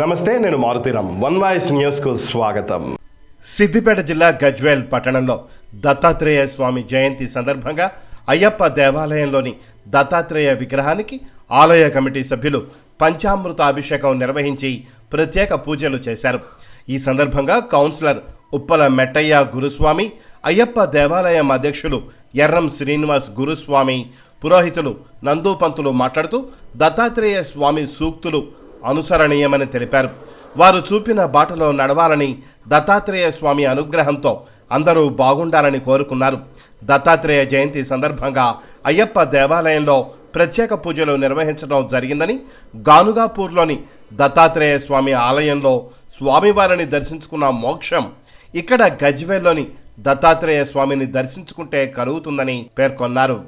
నమస్తే, నేను Maruthi Ram. One voice న్యూస్కు స్వాగతం. సిద్దిపేట జిల్లా గజ్వేల్ పట్టణంలో దత్తాత్రేయ స్వామి జయంతి సందర్భంగా అయ్యప్ప దేవాలయంలోని దత్తాత్రేయ విగ్రహానికి ఆలయ కమిటీ సభ్యులు పంచామృత అభిషేకం నిర్వహించి ప్రత్యేక పూజలు చేశారు. ఈ సందర్భంగా కౌన్సిలర్ ఉప్పల మెట్టయ్య గురుస్వామి, అయ్యప్ప దేవాలయం అధ్యక్షులు ఎర్రం శ్రీనివాస్ గురుస్వామి, పురోహితులు నందూపంతులు మాట్లాడుతూ దత్తాత్రేయ స్వామి సూక్తులు అనుసరణీయమని తెలిపారు. వారు చూపిన బాటలో నడవాలని, దత్తాత్రేయ స్వామి అనుగ్రహంతో అందరూ బాగుండాలని కోరుకున్నారు. దత్తాత్రేయ జయంతి సందర్భంగా అయ్యప్ప దేవాలయంలో ప్రత్యేక పూజలు నిర్వహించడం జరిగిందని, గానుగాపూర్లోని దత్తాత్రేయ స్వామి ఆలయంలో స్వామివారిని దర్శించుకున్న మోక్షం ఇక్కడ గజ్వేల్లోని దత్తాత్రేయ స్వామిని దర్శించుకుంటే కలుగుతుందని పేర్కొన్నారు.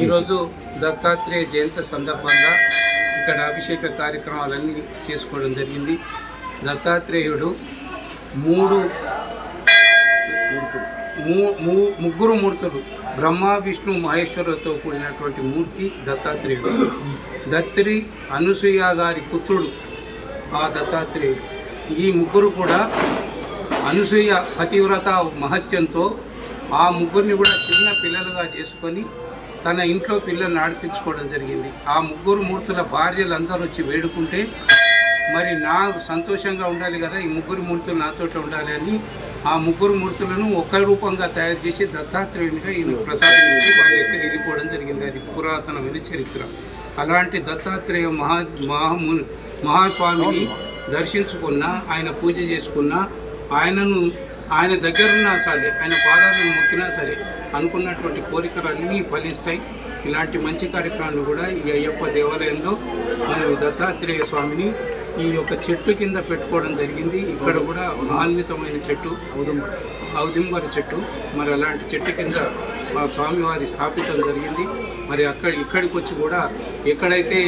ఈరోజు దత్తాత్రేయ జయంతి సందర్భంగా ఇక్కడ అభిషేక కార్యక్రమాలన్నీ చేసుకోవడం జరిగింది. దత్తాత్రేయుడు ముగ్గురు మూర్తులు, బ్రహ్మ విష్ణు మహేశ్వరులతో కూడినటువంటి మూర్తి దత్తాత్రేయుడు. దత్రి అనసూయ గారి పుత్రుడు ఆ దత్తాత్రేయుడు. ఈ ముగ్గురు కూడా అనసూయ పతివ్రత మహత్యంతో ఆ ముగ్గురిని కూడా చిన్న పిల్లలుగా చేసుకొని తన ఇంట్లో పిల్లల్ని ఆడిపించుకోవడం జరిగింది. ఆ ముగ్గురు మూర్తుల భార్యలందరూ వచ్చి వేడుకుంటే మరి నాకు సంతోషంగా ఉండాలి కదా, ఈ ముగ్గురు మూర్తులు నాతో ఉండాలి అని ఆ ముగ్గురు మూర్తులను ఒక రూపంగా తయారు చేసి దత్తాత్రేయునిగా ఈయన ప్రసాదించి వాళ్ళ ఎక్కడ వెళ్ళిపోవడం జరిగింది. అది పురాతనమైన చరిత్ర. అలాంటి దత్తాత్రేయ మహాస్వామిని దర్శించుకున్నా, ఆయన పూజ చేసుకున్నా, ఆయన దగ్గరున్నా సరే, ఆయన పాదాలను మొక్కినా సరే అనుకున్నటువంటి కోరికలన్నీ ఫలిస్తాయి. ఇలాంటి మంచి కార్యక్రమాలు కూడా ఈ అయ్యప్ప దేవాలయంలో మనం దత్తాత్రేయ స్వామిని ఈ యొక్క చెట్టు కింద పెట్టుకోవడం జరిగింది. ఇక్కడ కూడా మహాన్వితమైన చెట్టు ఔదుంబర చెట్టు. మరి అలాంటి చెట్టు కింద ఆ స్వామివారి స్థాపించడం జరిగింది. మరి ఇక్కడికి వచ్చి కూడా ఎక్కడైతే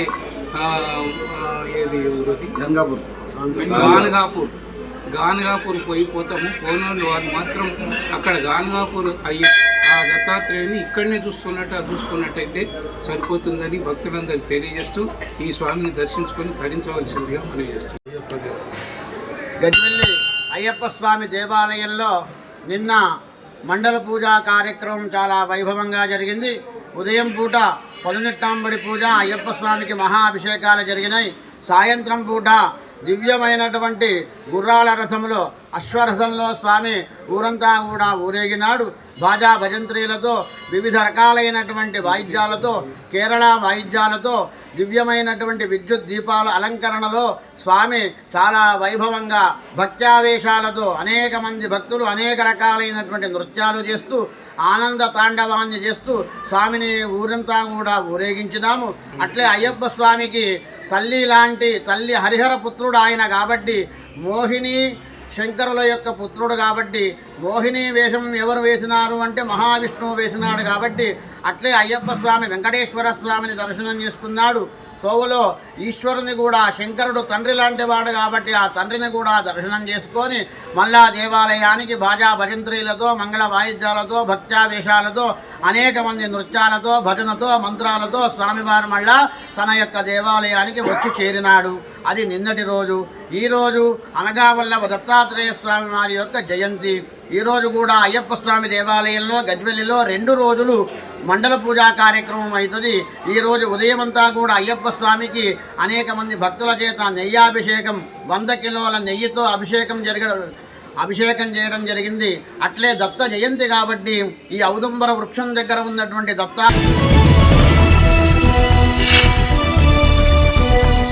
గానగాపూర్ పోతాము, పోనోళ్ళు వారు మాత్రం అక్కడ గానగాపూర్ అయ్యి ఆ దత్తాత్రేయుని ఇక్కడనే చూసుకున్నట్టయితే సరిపోతుందని భక్తులందరికీ తెలియజేస్తూ ఈ స్వామిని దర్శించుకొని తరించవలసిందిగా మనం చేస్తాం. గజ్వేల్ అయ్యప్ప స్వామి దేవాలయంలో నిన్న మండల పూజా కార్యక్రమం చాలా వైభవంగా జరిగింది. ఉదయం పూట పదునెట్టాంబడి పూజ, అయ్యప్ప స్వామికి మహా అభిషేకాలు జరిగినాయి. సాయంత్రం పూట దివ్యమైనటువంటి గుర్రాల రథంలో, అశ్వరథంలో స్వామి ఊరంతా కూడా ఊరేగినాడు. బాజా భజంత్రీలతో, వివిధ రకాలైనటువంటి వాయిద్యాలతో, కేరళ వాయిద్యాలతో, దివ్యమైనటువంటి విద్యుత్ దీపాల అలంకరణలో స్వామి చాలా వైభవంగా భక్త్యావేశాలతో అనేక మంది భక్తులు అనేక రకాలైనటువంటి నృత్యాలు చేస్తూ ఆనంద తాండవాన్ని చేస్తూ స్వామిని ఊరంతా కూడా ఊరేగించినాము. అట్లే అయ్యప్ప స్వామికి తల్లి హరిహర పుత్రుడు ఆయన కాబట్టి, మోహిని శంకరుల యొక్క పుత్రుడు కాబట్టి, మోహిని వేషం ఎవరు వేసినారు అంటే మహావిష్ణువు వేసినాడు కాబట్టి, అట్లే అయ్యప్ప స్వామి వెంకటేశ్వర స్వామిని దర్శనం చేసుకున్నాడు. తోవలో ఈశ్వరుని కూడా, శంకరుడు తండ్రి లాంటి వాడు కాబట్టి ఆ తండ్రిని కూడా దర్శనం చేసుకొని మళ్ళా దేవాలయానికి బాజా భజంత్రీలతో, మంగళ వాయిద్యాలతో, భక్త్యావేశాలతో, అనేక మంది నృత్యాలతో, భజనతో, మంత్రాలతో స్వామివారు మళ్ళా తన యొక్క దేవాలయానికి వచ్చి చేరినాడు. అది నిన్నటి రోజు. ఈరోజు అనగావల్లభ దత్తాత్రేయ స్వామి వారి యొక్క జయంతి. ఈరోజు కూడా అయ్యప్ప స్వామి దేవాలయంలో గజ్వేలిలో 2 రోజులు మండల పూజా కార్యక్రమం అవుతుంది. ఈరోజు ఉదయమంతా కూడా అయ్యప్ప స్వామికి అనేక మంది భక్తుల చేత నెయ్యాభిషేకం, 100 కిలోల నెయ్యితో అభిషేకం చేయడం జరిగింది. అట్లే దత్త జయంతి కాబట్టి ఈ ఔదుంబర వృక్షం దగ్గర ఉన్నటువంటి దత్త